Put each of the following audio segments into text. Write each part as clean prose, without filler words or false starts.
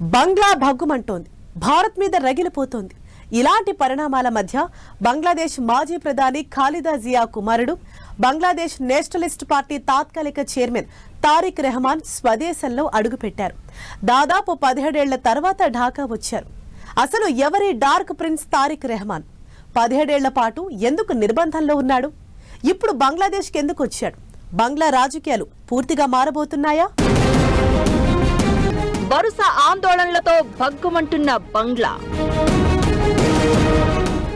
బంగ్లా భగ్గుమంటోంది. భారత్ మీద రగిలిపోతోంది. ఇలాంటి పరిణామాల మధ్య బంగ్లాదేశ్ మాజీ ప్రధాని ఖాలిదా జియా కుమారుడు, బంగ్లాదేశ్ నేషనలిస్ట్ పార్టీ తాత్కాలిక చైర్మన్ తారిక్ రెహమాన్ స్వదేశంలో అడుగుపెట్టారు. దాదాపు 17 ఏళ్ల తర్వాత ఢాకా వచ్చారు. అసలు ఎవరి డార్క్ ప్రిన్స్ తారిక్ రెహమాన్? 17 ఏళ్ల పాటు ఎందుకు నిర్బంధంలో ఉన్నాడు? ఇప్పుడు బంగ్లాదేశ్కి ఎందుకు వచ్చాడు? బంగ్లా రాజకీయాలు పూర్తిగా మారబోతున్నాయా? వరుస ఆందోళనలతో భగ్గుమంటున్న బంగ్లా.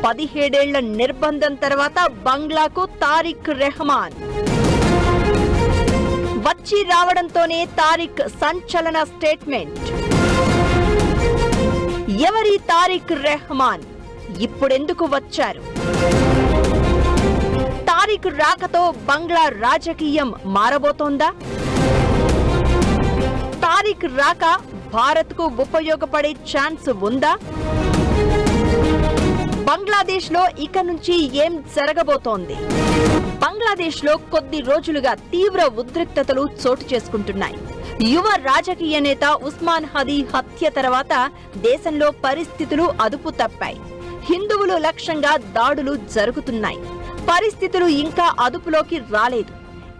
17 ఏళ్ల నిర్బంధం తర్వాత బంగ్లాకు తారిక్ రెహమాన్ వచ్చి రావడంతోనే తారిక్ సంచలన స్టేట్మెంట్. ఎవరి తారిక్ రెహమాన్? ఇప్పుడెందుకు వచ్చారు? తారిక్ రాకతో బంగ్లా రాజకీయం మారబోతోందా? తారిక్ రాక భారత్కు ఉపయోగపడే ఛాన్స్ ఉందా? బంగ్లాదేశ్ లో ఇక నుంచి ఏం జరగబోతోంది? బంగ్లాదేశ్ లో కొద్ది రోజులుగా తీవ్ర ఉద్రిక్తతలు చోటు చేసుకుంటున్నాయి. యువ రాజకీయ నేత ఉస్మాన్ హదీ హత్య తర్వాత దేశంలో పరిస్థితులు అదుపు తప్పాయి. హిందువులు లక్ష్యంగా దాడులు జరుగుతున్నాయి. పరిస్థితులు ఇంకా అదుపులోకి రాలేదు.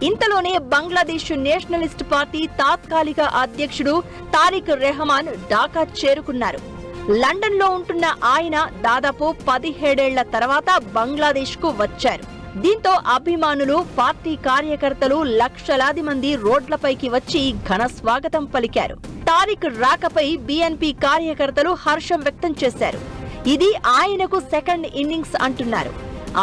ఇంతలోనే బంగ్లాదేశ్ నేషనలిస్ట్ పార్టీ తాత్కాలిక అధ్యక్షుడు తారిక్ రెహమాన్ ఢాకా చేరుకున్నారు. లండన్ లో ఉంటున్న ఆయన దాదాపు 17 ఏళ్ల తర్వాత బంగ్లాదేశ్ కు వచ్చారు. దీంతో అభిమానులు, పార్టీ కార్యకర్తలు లక్షలాది మంది రోడ్లపైకి వచ్చి ఘన స్వాగతం పలికారు. తారిక్ రాకపై బీఎన్పీ కార్యకర్తలు హర్షం వ్యక్తం చేశారు. ఇది ఆయనకు సెకండ్ ఇన్నింగ్స్ అంటున్నారు.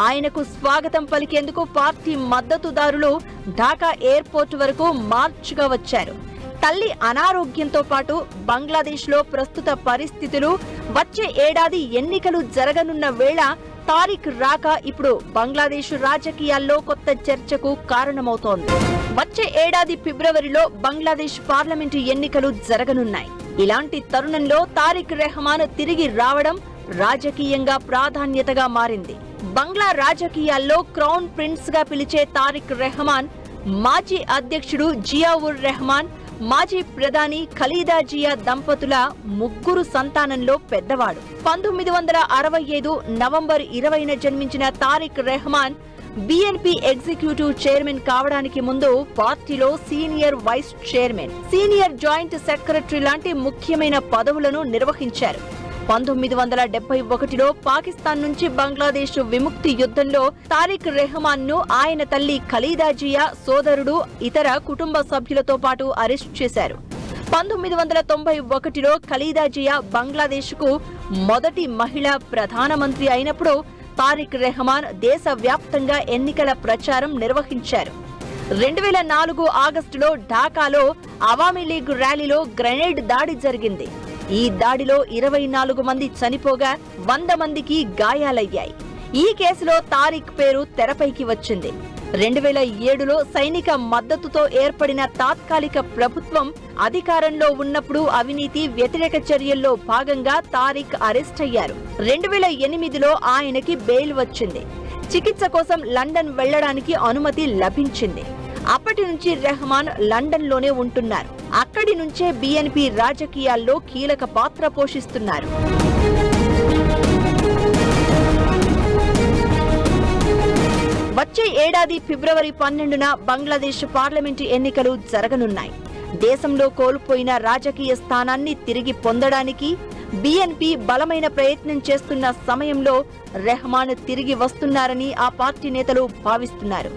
ఆయనకు స్వాగతం పలికేందుకు పార్టీ మద్దతుదారులు ఢాకా ఎయిర్పోర్ట్ వరకు మార్చ్గా వచ్చారు. తల్లి అనారోగ్యంతో పాటు బంగ్లాదేశ్ లో ప్రస్తుత పరిస్థితులు, వచ్చే ఏడాది ఎన్నికలు జరగనున్న వేళ తారిక్ రాక ఇప్పుడు బంగ్లాదేశ్ రాజకీయాల్లో కొత్త చర్చకు కారణమవుతోంది. వచ్చే ఏడాది ఫిబ్రవరిలో బంగ్లాదేశ్ పార్లమెంటు ఎన్నికలు జరగనున్నాయి. ఇలాంటి తరుణంలో తారిక్ రెహమాన్ తిరిగి రావడం రాజకీయంగా ప్రాధాన్యతగా మారింది. బంగ్లా రాజకీయాల్లో క్రౌన్ ప్రిన్స్ గా పిలిచే తారిక్ రెహమాన్ మాజీ అధ్యక్షుడు జియావుర్ రెహమాన్, మాజీ ప్రధాని ఖలీదా జియా దంపతుల ముగ్గురు సంతానంలో పెద్దవాడు. 1965 నవంబర్ 20న జన్మించిన తారిక్ రెహమాన్ బీఎన్పీ ఎగ్జిక్యూటివ్ చైర్మన్ కావడానికి ముందు పార్టీలో senior vice chairman, senior joint secretary లాంటి ముఖ్యమైన పదవులను నిర్వహించారు. 1971లో పాకిస్తాన్ నుంచి బంగ్లాదేశ్ విముక్తి యుద్ధంలో తారిక్ రెహమాన్ ను ఆయన తల్లి ఖలీదా జియా, సోదరుడు, ఇతర కుటుంబ సభ్యులతో పాటు అరెస్ట్ చేశారు. 1991లో ఖలీదా జియా బంగ్లాదేశ్ కు మొదటి మహిళా ప్రధానమంత్రి అయినప్పుడు తారిక్ రెహమాన్ దేశవ్యాప్తంగా ఎన్నికల ప్రచారం నిర్వహించారు. 2004 ఆగస్టులో ఢాకాలో అవామీ లీగ్ ర్యాలీలో గ్రెనేడ్ దాడి జరిగింది. ఈ దాడిలో 24 మంది చనిపోగా 100 మందికి గాయాలయ్యాయి. ఈ కేసులో తారిక్ పేరు తెరపైకి వచ్చింది. 2007లో సైనిక మద్దతుతో ఏర్పడిన తాత్కాలిక ప్రభుత్వం అధికారంలో ఉన్నప్పుడు అవినీతి వ్యతిరేక చర్యల్లో భాగంగా తారిక్ అరెస్ట్ అయ్యారు. 2008లో ఆయనకి బెయిల్ వచ్చింది. చికిత్స కోసం లండన్ వెళ్లడానికి అనుమతి లభించింది. అప్పటి నుంచి రెహమాన్ లండన్ లోనే ఉంటున్నారు. అక్కడి నుంచే బీఎన్పీ రాజకీయాల్లో కీలక పాత్ర పోషిస్తున్నారు. వచ్చే ఏడాది ఫిబ్రవరి 12న బంగ్లాదేశ్ పార్లమెంటు ఎన్నికలు జరగనున్నాయి. దేశంలో కోల్పోయిన రాజకీయ స్థానాన్ని తిరిగి పొందడానికి బీఎన్పీ బలమైన ప్రయత్నం చేస్తున్న సమయంలో రెహమాన్ తిరిగి వస్తున్నారని ఆ పార్టీ నేతలు భావిస్తున్నారు.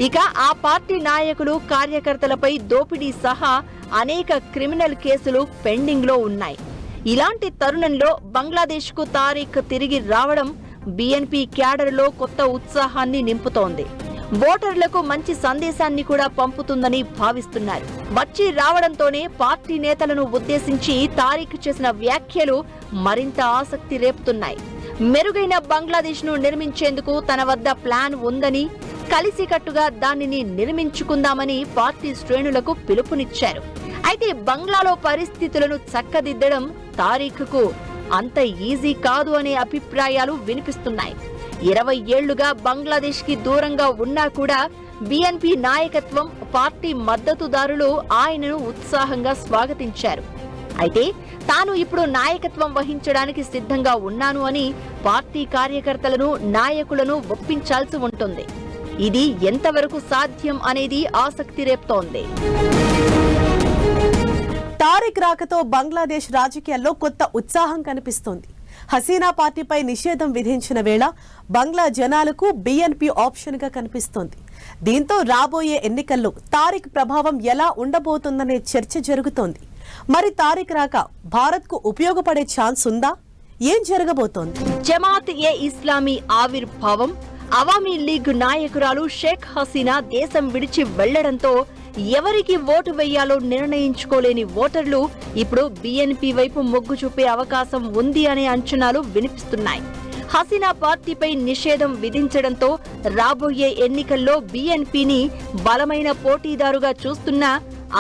ఇక ఆ పార్టీ నాయకులు, కార్యకర్తలపై దోపిడీ సహా అనేక క్రిమినల్ కేసులు పెండింగ్ లో ఉన్నాయి. ఇలాంటి తరుణంలో బంగ్లాదేశ్ కు తారిక్ తిరిగి రావడం బీఎన్పీ క్యాడర్లో కొత్త ఉత్సాహాన్ని నింపుతోంది. ఓటర్లకు మంచి సందేశాన్ని కూడా పంపుతుందని భావిస్తున్నారు. వచ్చి రావడంతోనే పార్టీ నేతలను ఉద్దేశించి తారిక్ చేసిన వ్యాఖ్యలు మరింత ఆసక్తి రేపుతున్నాయి. మెరుగైన బంగ్లాదేశ్ ను నిర్మించేందుకు తన వద్ద ప్లాన్ ఉందని, కలిసికట్టుగా దానిని నిర్మించుకుందామని పార్టీ శ్రేణులకు పిలుపునిచ్చారు. అయితే బంగ్లాలో పరిస్థితులను చక్కదిద్దడం తారిక్కు అంత ఈజీ కాదు అనే అభిప్రాయాలు వినిపిస్తున్నాయి. 20 ఏళ్లుగా బంగ్లాదేశ్ కి దూరంగా ఉన్నా కూడా బీఎన్పీ నాయకత్వం, పార్టీ మద్దతుదారులు ఆయనను ఉత్సాహంగా స్వాగతించారు. అయితే తాను ఇప్పుడు నాయకత్వం వహించడానికి సిద్ధంగా ఉన్నాను అని పార్టీ కార్యకర్తలను, నాయకులను ఒప్పించాల్సి ఉంటుంది. ఇది ఎంతవరకు సాధ్యం అనేది ఆసక్తి రేపుతోంది. తారిక్ రాకతో బంగ్లాదేశ్ రాజకీయాల్లో కొత్త ఉత్సాహం కనిపిస్తోంది. హసీనా పార్టీపై నిషేధం విధించిన వేళ బంగ్లా జనాలకు బీఎన్పీ ఆప్షన్ గా కనిపిస్తోంది. దీంతో రాబోయే ఎన్నికల్లో తారిక్ ప్రభావం ఎలా ఉండబోతుందనే చర్చ జరుగుతోంది. మరి తారిక్ రాక భారత్ కు ఉపయోగపడే ఛాన్స్ ఉందా? ఏం జరగబోతోంది? జమాత్ ఏ ఇస్లామీ ఆవిర్భావం, అవామీ లీగ్ నాయకురాలు షేక్ హసీనా దేశం విడిచి వెళ్లడంతో ఎవరికి ఓటు వేయాలో నిర్ణయించుకోలేని ఓటర్లు ఇప్పుడు బీఎన్పీ వైపు మొగ్గు చూపే అవకాశం ఉంది అనే అంచనాలు వినిపిస్తున్నాయి. హసీనా పార్టీపై నిషేధం విధించడంతో రాబోయే ఎన్నికల్లో బీఎన్పీని బలమైన పోటీదారుగా చూస్తున్నా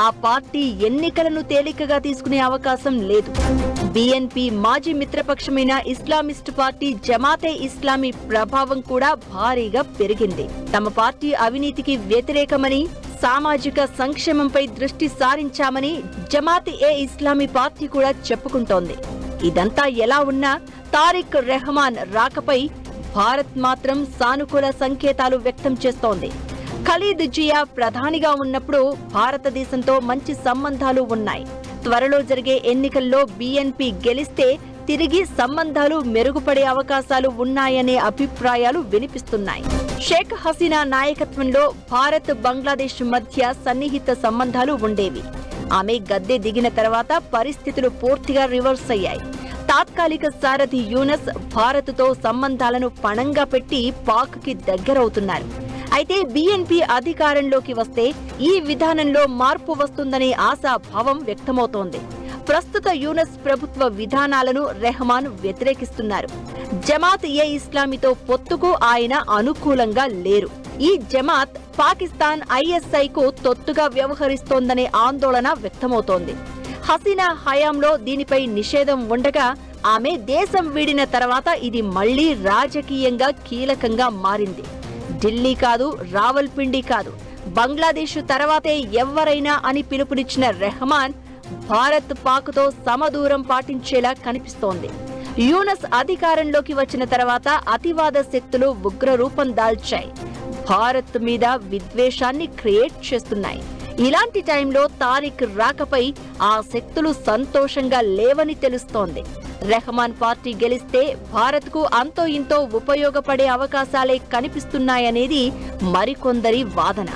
ఆ పార్టీ ఎన్నికలను తేలికగా తీసుకునే అవకాశం లేదు. బీఎన్పీ మాజీ మిత్రపక్షమైన ఇస్లామిస్ట్ పార్టీ జమాతే ఇస్లామీ ప్రభావం కూడా భారీగా పెరిగింది. తమ పార్టీ అవినీతికి వ్యతిరేకమని, సామాజిక సంక్షేమంపై దృష్టి సారించామని జమాత్ ఏ ఇస్లామీ పార్టీ కూడా చెప్పుకుంటోంది. ఇదంతా ఎలా ఉన్నా తారిక్ రెహమాన్ రాకపై భారత్ మాత్రం సానుకూల సంకేతాలు వ్యక్తం చేస్తోంది. ఖలీద్ జియా ప్రధానిగా ఉన్నప్పుడు భారతదేశంతో మంచి సంబంధాలు ఉన్నాయి. త్వరలో జరిగే ఎన్నికల్లో బీఎన్పీ గెలిస్తే తిరిగి సంబంధాలు మెరుగుపడే అవకాశాలు ఉన్నాయనే అభిప్రాయాలు వినిపిస్తున్నాయి. షేక్ హసీనా నాయకత్వంలో భారత్, బంగ్లాదేశ్ మధ్య సన్నిహిత సంబంధాలు ఉండేవి. ఆమె గద్దె దిగిన తర్వాత పరిస్థితులు పూర్తిగా రివర్స్ అయ్యాయి. తాత్కాలిక సారథి యూనస్ భారత్తో సంబంధాలను పణంగా పెట్టి పాక్కి దగ్గరవుతున్నారు. అయితే బీఎన్పీ అధికారంలోకి వస్తే ఈ విధానంలో మార్పు వస్తుందనే ఆశాభావం వ్యక్తమవుతోంది. ప్రస్తుత యూనస్ ప్రభుత్వ విధానాలను రెహమాన్ వ్యతిరేకిస్తున్నారు. జమాత్ ఏ ఇస్లామీతో పొత్తుకు ఆయన అనుకూలంగా లేరు. ఈ జమాత్ పాకిస్తాన్ ఐఎస్ఐకు తొత్తుగా వ్యవహరిస్తోందనే ఆందోళన వ్యక్తమవుతోంది. హసీనా హయాంలో దీనిపై నిషేధం ఉండగా ఆమె దేశం వీడిన తర్వాత ఇది మళ్లీ రాజకీయంగా కీలకంగా మారింది. ఢిల్లీ కాదు, రావల్పిండి కాదు, బంగ్లాదేశ్ తర్వాతే ఎవరైనా అని పిలుపునిచ్చిన రెహమాన్ భారత్, పాక్తో సమదూరం పాటించేలా కనిపిస్తోంది. యూనస్ అధికారంలోకి వచ్చిన తర్వాత అతివాద శక్తులు ఉగ్ర రూపం దాల్చాయి. భారత్ మీద విద్వేషాన్ని క్రియేట్ చేస్తున్నాయి. ఇలాంటి టైంలో తారిక్ రాకపై ఆ శక్తులు సంతోషంగా లేవని తెలుస్తోంది. రెహమాన్ పార్టీ గెలిస్తే భారత్కు అంతో ఇంతో ఉపయోగపడే అవకాశాలే కనిపిస్తున్నాయనేది మరికొందరి వాదన.